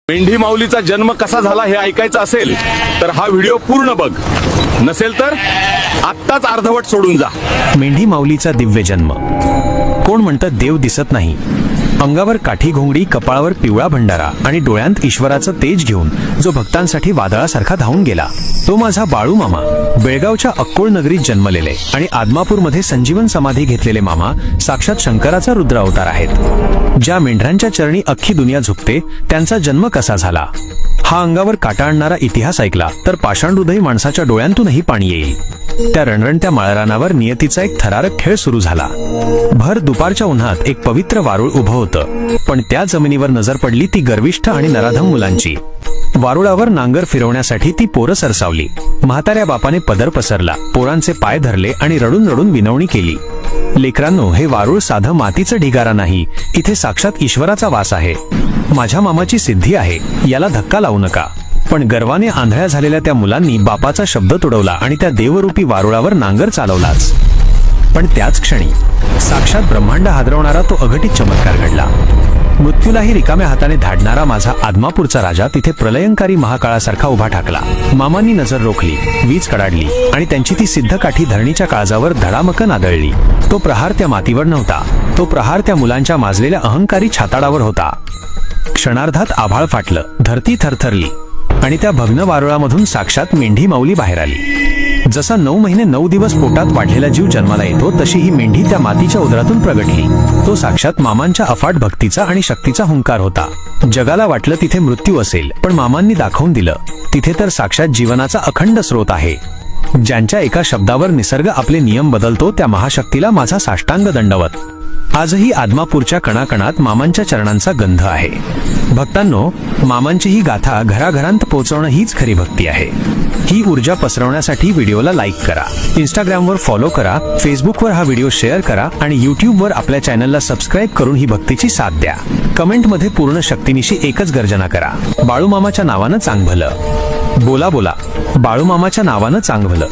मेंढी माऊलीचा जन्म कसा झाला हे ऐकायचं असेल तर हा व्हिडिओ पूर्ण बघ, नसेल तर आत्ताच अर्धवट सोडून जा। मेंढी माऊलीचा दिव्य जन्म। कोण म्हणतं देव दिसत नाही, अंगावर काठी घोंगडी, कपाळावर पिवळा भंडारा आणि डोळ्यांत ईश्वराचं तेज घेऊन जो भक्तांसाठी वादळासारखा धावून गेला, तो माझा बाळू मामा। बेळगावच्या अक्कोळ नगरीत जन्मलेले आणि आदमापूरमध्ये संजीवन समाधी घेतलेले मामा साक्षात शंकराचा रुद्र अवतार आहेत। ज्या मेंढरांच्या चरणी अख्खी दुनिया झुकते, त्यांचा जन्म कसा झाला हा अंगावर काटा आणणारा इतिहास ऐकला तर पाषाण हृदयी माणसाच्या डोळ्यांतूनही पाणी येईल। त्या रणरणत्या माळरानावर नियतीचा एक थरारक खेळ सुरू झाला। भर दुपारच्या उन्हात एक पवित्र वारुळ उभं होतं, पण त्या जमिनीवर नजर पडली ती गर्विष्ठ आणि नराधम मुलांची। वारुळावर नांगर फिरवण्यासाठी ती पोरं सरसावली। म्हाताऱ्या बापाने पदर पसरला, पोरांचे पाय धरले आणि रडून रडून विनवणी केली, लेकरांनो, हे वारुळ साधं मातीचं ढिगारा नाही, इथे साक्षात ईश्वराचा वास आहे। माझ्या मामाची सिद्धी आहे, याला धक्का लावू नका। पण गर्वाने आंधळ्या झालेल्या त्या मुलांनी बापाचा शब्द तुडवला आणि त्या देवरूपी वारुळावर नांगर चालवलाच। पण त्याच क्षणी साक्षात ब्रह्मांड हादरवणारा तो अघटित चमत्कार घडला। मृत्यूलाही रिकाम्या हाताने धाडणारा माझा आदमापूरचा राजा तिथे प्रलयंकारी महाकाळासारखा उभा ठाकला। मामांनी नजर रोखली, वीज कडाडली आणि त्यांची ती सिद्ध काठी धरणीच्या काळजावर धडामकन आदळली। तो प्रहार त्या मातीवर नव्हता, तो प्रहार त्या मुलांच्या माजलेल्या अहंकारी छाताडावर होता। क्षणार्धात आभाळ फाटलं, धरती थरथरली आणि त्या भग्न वारुळामधून साक्षात मेंढी माऊली बाहेर आली। जसा 9 महिने 9 दिवस पोटात वाढलेला जीव जन्माला येतो, तशी ही मेंढी त्या मातीच्या उदरातून प्रगटली। तो साक्षात मामांच्या अफाट भक्तीचा आणि शक्तीचा हुंकार होता। जगाला वाटलं तिथे मृत्यू असेल, पण मामांनी दाखवून दिलं, तिथे तर साक्षात जीवनाचा अखंड स्रोत आहे। ज्यांच्या एका शब्दावर निसर्ग आपले नियम बदलतो, त्या महाशक्तीला माझा साष्टांग दंडवत। आजही आदमापूरच्या कणाकणात मामांच्या चरणांचा गंध आहे। भक्तांनो, मामांची ही गाथा घराघरांत पोहोचवणं हीच खरी भक्ती आहे। ही ऊर्जा पसरवण्यासाठी व्हिडिओला लाईक करा, इंस्टाग्रामवर फॉलो करा, फेसबुकवर हा व्हिडिओ शेअर करा आणि यूट्यूबवर आपल्या चॅनलला सबस्क्राईब करून ही भक्तीची साथ द्या। कमेंटमध्ये पूर्ण शक्तिनिशी एकच गर्जना करा, बाळूमामाच्या नावानं चांगभलं। बोला बोला, बाळूमामाच्या नावानं चांगभलं।